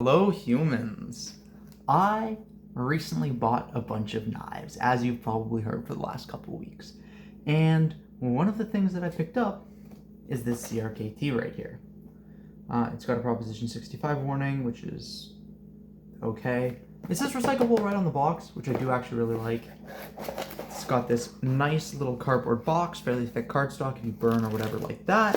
Hello humans! I recently bought a bunch of knives, as you've probably heard for the last couple of weeks. And one of the things that I picked up is this crkt right here. It's got a Proposition 65 warning, which is okay. It says recyclable right on the box, which I do actually really like. It's got this nice little cardboard box, fairly thick cardstock if you burn or whatever like that.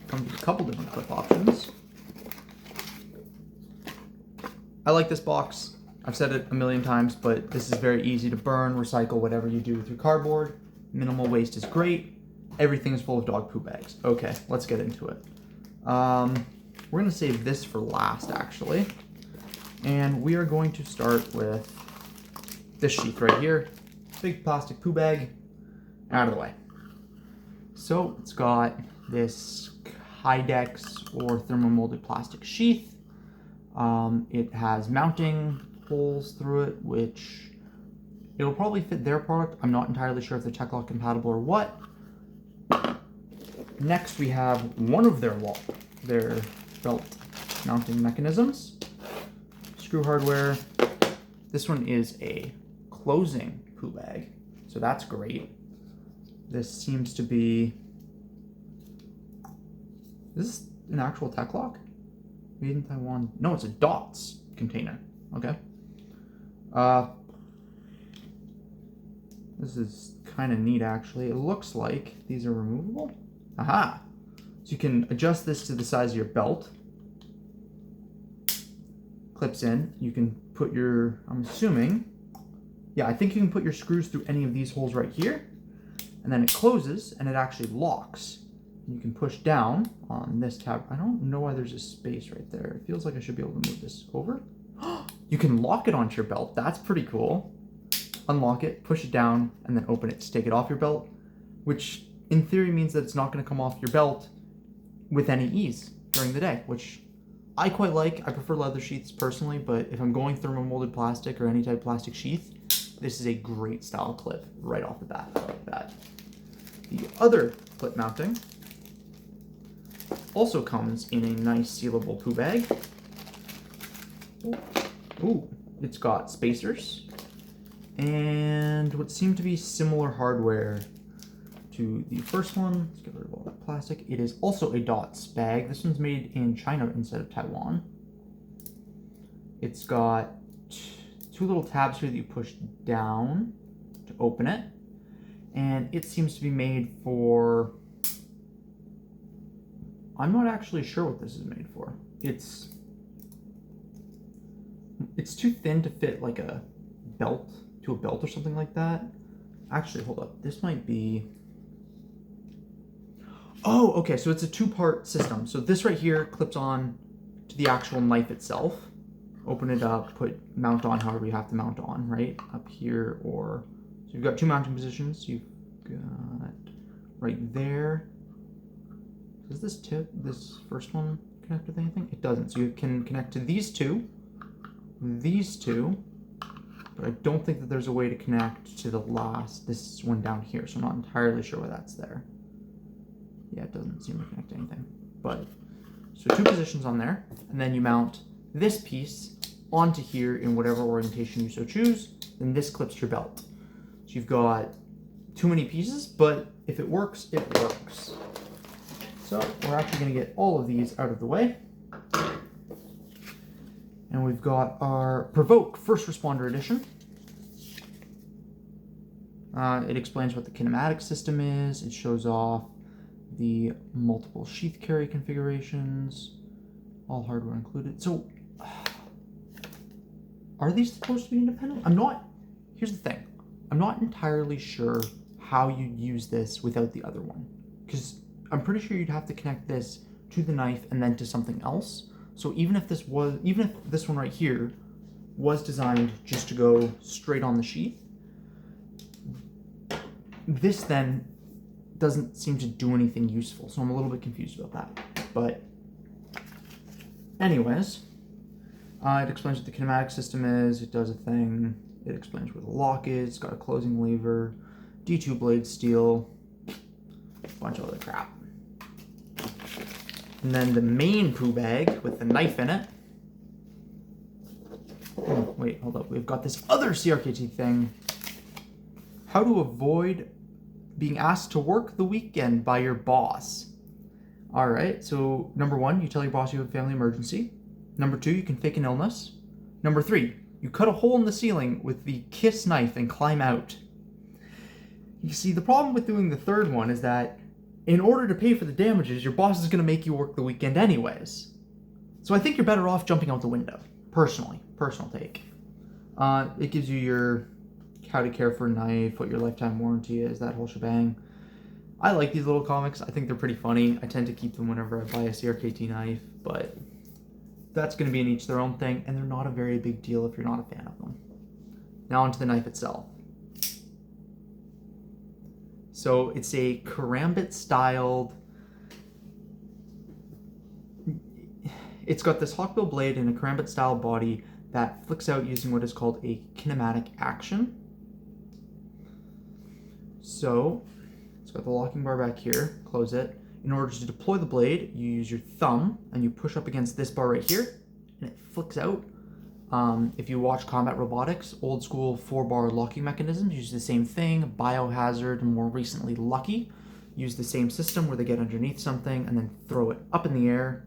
Comes with a couple different clip options. I like this box. I've said it a million times, but this is very easy to burn, recycle, whatever you do with your cardboard. Minimal waste is great. Everything is full of dog poo bags. Okay, let's get into it. We're gonna save this for last, actually. And we are going to start with this sheath right here. Big plastic poo bag, out of the way. So it's got this Kydex or thermomolded plastic sheath. It has mounting holes through it, which it'll probably fit their product. I'm not entirely sure if they're TechLock compatible or what. Next, we have one of their belt mounting mechanisms. Screw hardware. This one is a closing poo bag, so that's great. This seems to be... Is this an actual TechLock? Made in Taiwan. No, it's a DOTS container. Okay. This is kind of neat, actually. It looks like these are removable. Aha! So you can adjust this to the size of your belt. Clips in. You can put your, I'm assuming, yeah, I think you can put your screws through any of these holes right here. And then it closes and it actually locks. You can push down on this tab. I don't know why there's a space right there. It feels like I should be able to move this over. You can lock it onto your belt. That's pretty cool. Unlock it, push it down, and then open it to take it off your belt, which in theory means that it's not going to come off your belt with any ease during the day, which I quite like. I prefer leather sheaths personally, but if I'm going thermomolded plastic or any type of plastic sheath, this is a great style clip right off the bat. Like that. The other clip mounting also comes in a nice sealable poo bag. Ooh, it's got spacers and what seem to be similar hardware to the first one. Let's get rid of all that plastic. It is also a DOTS bag. This one's made in China instead of Taiwan. It's got two little tabs here that you push down to open it. And it seems to be made for... I'm not actually sure what this is made for. It's too thin to fit like a belt or something like that. Actually, hold up. This might be... Oh, okay, so it's a two-part system. So this right here clips on to the actual knife itself. Open it up, mount on however you have to mount on, right? Up here or... So you've got two mounting positions. You've got right there. Does this first one connect with anything? It doesn't. So you can connect to these two, but I don't think that there's a way to connect to this one down here. So I'm not entirely sure why that's there. Yeah, it doesn't seem to connect to anything. But, so two positions on there, and then you mount this piece onto here in whatever orientation you so choose, then this clips to your belt. So you've got too many pieces, but if it works, it works. So we're actually going to get all of these out of the way. And we've got our Provoke First Responder Edition. It explains what the kinematic system is. It shows off the multiple sheath carry configurations, all hardware included. So, are these supposed to be independent? Here's the thing. I'm not entirely sure how you'd use this without the other one. Because I'm pretty sure you'd have to connect this to the knife and then to something else. So even if this one right here was designed just to go straight on the sheath, this then doesn't seem to do anything useful. So I'm a little bit confused about that. But anyways, it explains what the kinematic system is. It does a thing. It explains where the lock is. It's got a closing lever, D2 blade steel, a bunch of other crap. And then the main poo bag with the knife in it. Oh, wait, hold up. We've got this other CRKT thing. How to avoid being asked to work the weekend by your boss. All right, so number 1, you tell your boss you have a family emergency. Number 2, you can fake an illness. Number 3, you cut a hole in the ceiling with the KISS knife and climb out. You see, the problem with doing the third one is that in order to pay for the damages, your boss is going to make you work the weekend anyways. So I think you're better off jumping out the window, personally. Personal take. It gives you your how to care for a knife, what your lifetime warranty is, that whole shebang. I like these little comics. I think they're pretty funny. I tend to keep them whenever I buy a CRKT knife, but that's going to be an each their own thing, and they're not a very big deal if you're not a fan of them. Now onto the knife itself. So it's a karambit styled. It's got this hawkbill blade and a karambit style body that flicks out using what is called a kinematic action. So it's got the locking bar back here, close it. In order to deploy the blade, you use your thumb and you push up against this bar right here and it flicks out. If you watch Combat Robotics, old school 4-bar locking mechanisms use the same thing. Biohazard and more recently Lucky use the same system where they get underneath something and then throw it up in the air.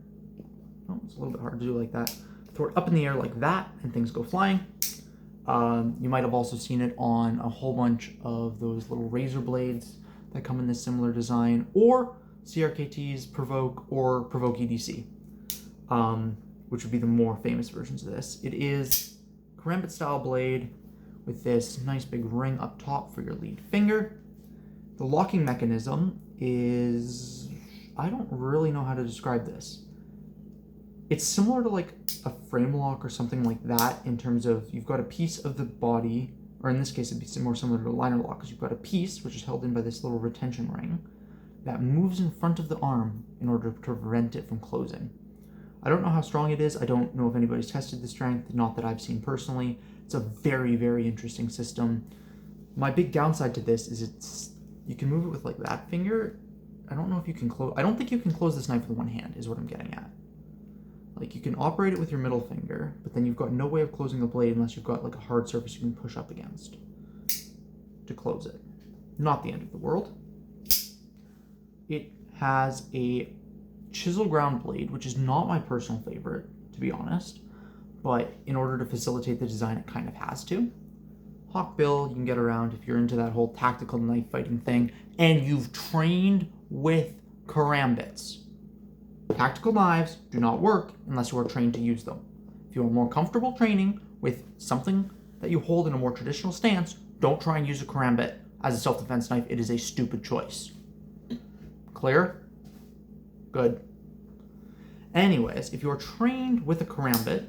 Oh, it's a little bit hard to do like that. Throw it up in the air like that and things go flying. You might have also seen it on a whole bunch of those little razor blades that come in this similar design, or CRKT's Provoke or Provoke EDC, which would be the more famous versions of this. It is karambit style blade with this nice big ring up top for your lead finger. The locking mechanism is, I don't really know how to describe this. It's similar to like a frame lock or something like that in terms of you've got a piece of the body, or in this case it'd be more similar to a liner lock because you've got a piece which is held in by this little retention ring that moves in front of the arm in order to prevent it from closing. I don't know how strong it is. I don't know if anybody's tested the strength, not that I've seen personally. It's a very, very interesting system. My big downside to this is you can move it with like that finger. I don't know if you can close, I don't think you can close this knife with one hand is what I'm getting at. Like you can operate it with your middle finger, but then you've got no way of closing the blade unless you've got like a hard surface you can push up against to close it. Not the end of the world. It has a chisel ground blade, which is not my personal favorite, to be honest, but in order to facilitate the design, it kind of has to. Hawkbill, you can get around if you're into that whole tactical knife fighting thing, and you've trained with karambits. Tactical knives do not work unless you are trained to use them. If you are more comfortable training with something that you hold in a more traditional stance, don't try and use a karambit as a self-defense knife. It is a stupid choice. Clear? Good. Anyways, if you're trained with a karambit,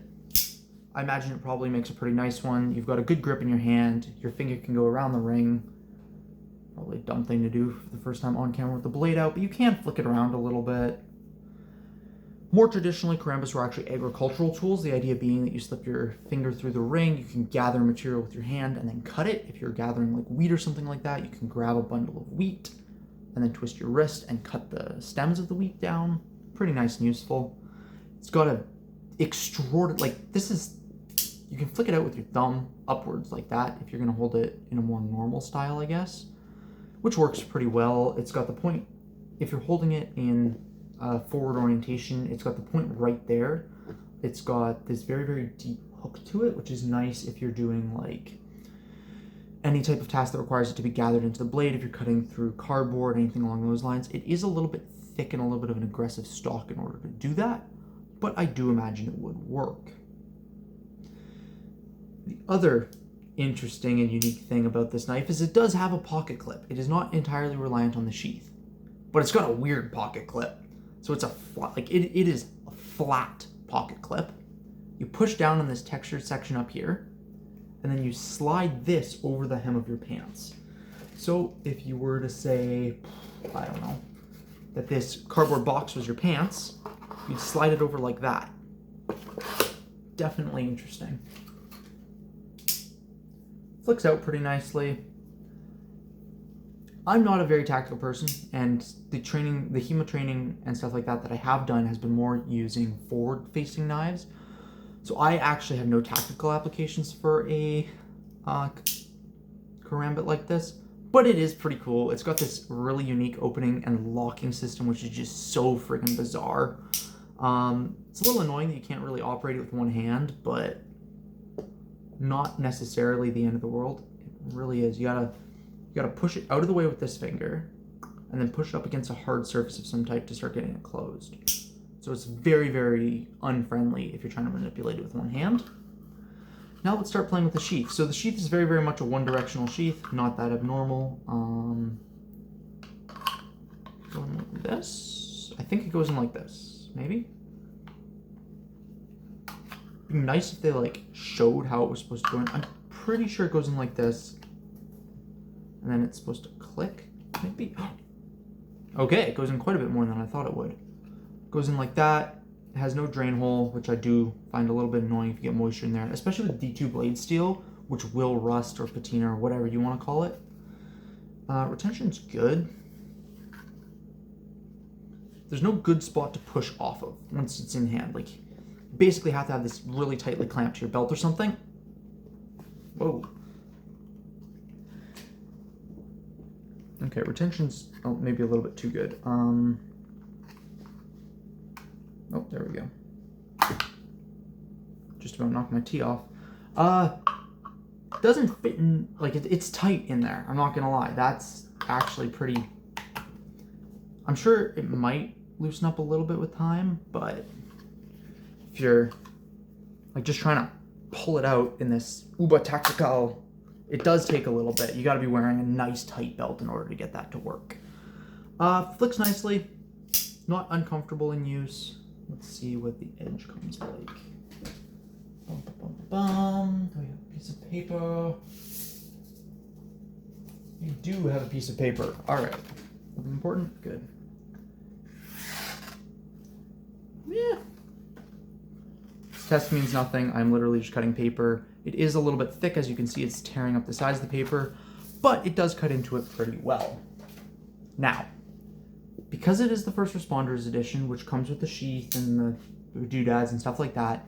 I imagine it probably makes a pretty nice one. You've got a good grip in your hand. Your finger can go around the ring. Probably a dumb thing to do for the first time on camera with the blade out, but you can flick it around a little bit. More traditionally, karambits were actually agricultural tools, the idea being that you slip your finger through the ring, you can gather material with your hand and then cut it. If you're gathering like wheat or something like that, you can grab a bundle of wheat and then twist your wrist and cut the stems of the wheat down. Pretty nice and useful. It's got a extraordinary, like this is, you can flick it out with your thumb upwards like that if you're gonna hold it in a more normal style, I guess, which works pretty well. It's got the point, if you're holding it in forward orientation, it's got the point right there. It's got this very, very deep hook to it, which is nice if you're doing like any type of task that requires it to be gathered into the blade. If you're cutting through cardboard, anything along those lines, it is a little bit thick and a little bit of an aggressive stock in order to do that, but I do imagine it would work. The other interesting and unique thing about this knife is it does have a pocket clip. It is not entirely reliant on the sheath, but it's got a weird pocket clip. So it's a flat, like it is a flat pocket clip. You push down on this textured section up here, and then you slide this over the hem of your pants. So if you were to say, I don't know, that this cardboard box was your pants, you'd slide it over like that. Definitely interesting. Flicks out pretty nicely. I'm not a very tactical person, and the HEMA training and stuff like that I have done has been more using forward-facing knives. So I actually have no tactical applications for a karambit like this, but it is pretty cool. It's got this really unique opening and locking system, which is just so freaking bizarre. It's a little annoying that you can't really operate it with one hand, but not necessarily the end of the world. It really is. You gotta push it out of the way with this finger, and then push it up against a hard surface of some type to start getting it closed. So it's very, very unfriendly if you're trying to manipulate it with one hand. Now let's start playing with the sheath. So the sheath is very, very much a one-directional sheath, not that abnormal. Going like this. I think it goes in like this, maybe? It'd be nice if they like showed how it was supposed to go in. I'm pretty sure it goes in like this. And then it's supposed to click, maybe? Okay, it goes in quite a bit more than I thought it would. Goes in like that. It has no drain hole, which I do find a little bit annoying if you get moisture in there, especially with D2 blade steel, which will rust or patina or whatever you want to call it. Retention's good. There's no good spot to push off of once it's in hand. Like, you basically have to have this really tightly clamped to your belt or something. Whoa. Okay, retention's maybe a little bit too good. Oh, there we go. Just about knocked my tee off. Doesn't fit in, like, it's tight in there. I'm not gonna lie. That's actually pretty, I'm sure it might loosen up a little bit with time, but if you're, like, just trying to pull it out in this Uber Tactical, it does take a little bit. You gotta be wearing a nice tight belt in order to get that to work. Flicks nicely. Not uncomfortable in use. Let's see what the edge comes like. Bum, bum, bum. Do we have a piece of paper? We do have a piece of paper. All right. Nothing important? Good. Yeah. This test means nothing. I'm literally just cutting paper. It is a little bit thick. As you can see, it's tearing up the sides of the paper, but it does cut into it pretty well. Now, because it is the First Responders edition, which comes with the sheath and the doodads and stuff like that,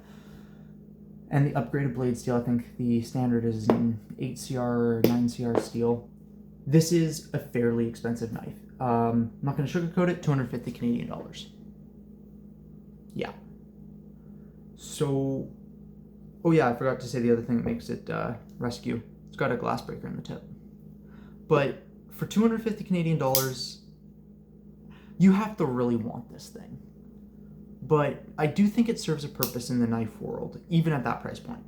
and the upgraded blade steel, I think the standard is in 8CR or 9CR steel, this is a fairly expensive knife. I'm not going to sugarcoat it, 250 Canadian dollars. Yeah. So, oh yeah, I forgot to say the other thing that makes it rescue. It's got a glass breaker in the tip. But for 250 Canadian dollars, you have to really want this thing. But I do think it serves a purpose in the knife world, even at that price point.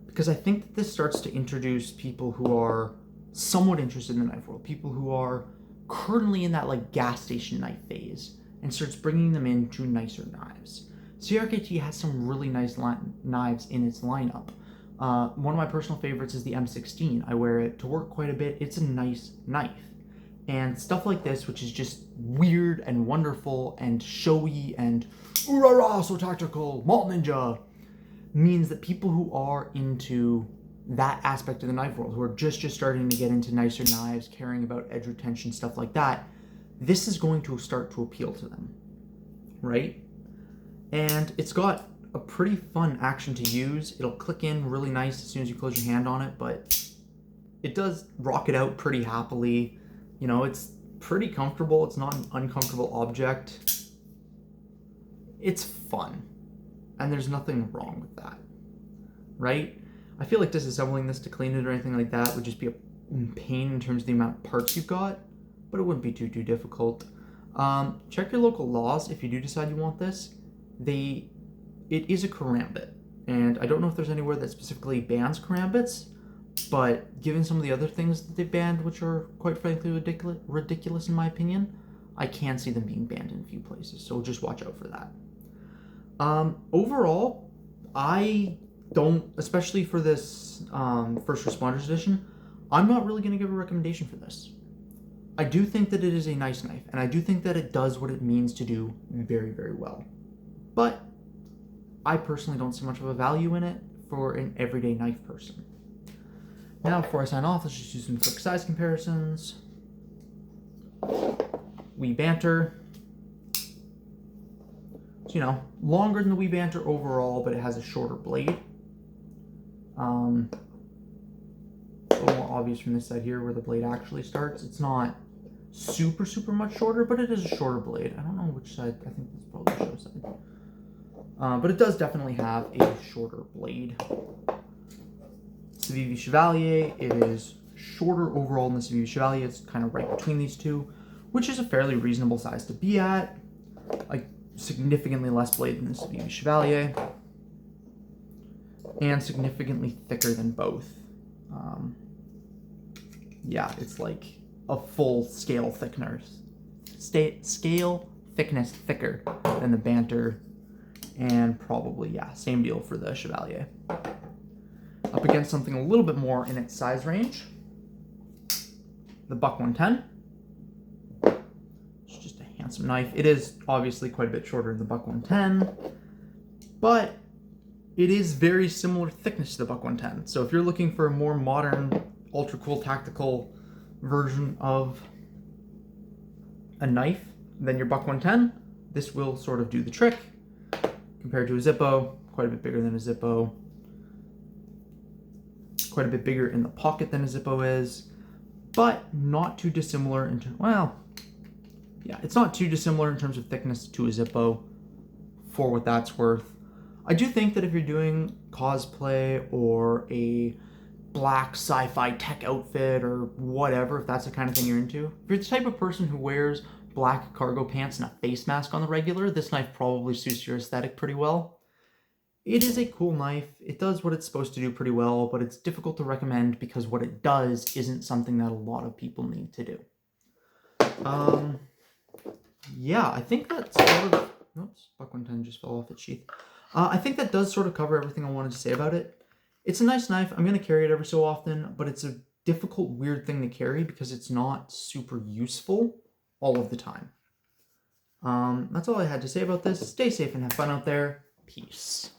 Because I think that this starts to introduce people who are somewhat interested in the knife world, people who are currently in that like gas station knife phase, and starts bringing them into nicer knives. crkt has some really nice knives in its lineup. One of my personal favorites is the M16. I wear it to work quite a bit. It's a nice knife. And stuff like this, which is just weird and wonderful and showy and ooh-rah-rah, so tactical, Malt Ninja, means that people who are into that aspect of the knife world, who are just starting to get into nicer knives, caring about edge retention, stuff like that, this is going to start to appeal to them, right? And it's got a pretty fun action to use. It'll click in really nice as soon as you close your hand on it, but it does rock it out pretty happily. You know, it's pretty comfortable. It's not an uncomfortable object. It's fun. And there's nothing wrong with that, right? I feel like disassembling this to clean it or anything like that would just be a pain in terms of the amount of parts you've got, but it wouldn't be too difficult. Check your local laws if you do decide you want this. It is a karambit, and I don't know if there's anywhere that specifically bans karambits, but given some of the other things that they've banned, which are quite frankly ridiculous in my opinion, I can see them being banned in a few places, so just watch out for that. Overall, I don't, especially for this First Responders edition, I'm not really going to give a recommendation for this. I do think that it is a nice knife, and I do think that it does what it means to do very, very well. But I personally don't see much of a value in it for an everyday knife person. Now, before I sign off, let's just do some quick size comparisons. Wee Banter. So, you know, longer than the Wee Banter overall, but it has a shorter blade. A little more obvious from this side here where the blade actually starts. It's not super, super much shorter, but it is a shorter blade. I don't know which side. I think that's probably the show side. But it does definitely have a shorter blade. Civivi Chevalier, it is shorter overall than the Civivi Chevalier. It's kind of right between these two, which is a fairly reasonable size to be at. Like, significantly less blade than the Civivi Chevalier. And significantly thicker than both. Yeah, it's like a full scale thickness. Scale thickness thicker than the Banter. And probably, yeah, same deal for the Chevalier. Up against something a little bit more in its size range. The Buck 110. It's just a handsome knife. It is obviously quite a bit shorter than the Buck 110, but it is very similar thickness to the Buck 110. So if you're looking for a more modern, ultra cool tactical version of a knife than your Buck 110, this will sort of do the trick. Compared to a Zippo, quite a bit bigger than a Zippo. Quite a bit bigger in the pocket than a Zippo is, but not too dissimilar in terms, well, yeah, it's not too dissimilar in terms of thickness to a Zippo for what that's worth. I do think that if you're doing cosplay or a black sci-fi tech outfit or whatever, if that's the kind of thing you're into, if you're the type of person who wears black cargo pants and a face mask on the regular, this knife probably suits your aesthetic pretty well. It is a cool knife. It does what it's supposed to do pretty well, but it's difficult to recommend because what it does isn't something that a lot of people need to do. Yeah, I think that's sort of... Oops, Buck 110 just fell off its sheath. I think that does sort of cover everything I wanted to say about it. It's a nice knife. I'm going to carry it every so often, but it's a difficult, weird thing to carry because it's not super useful all of the time. That's all I had to say about this. Stay safe and have fun out there. Peace.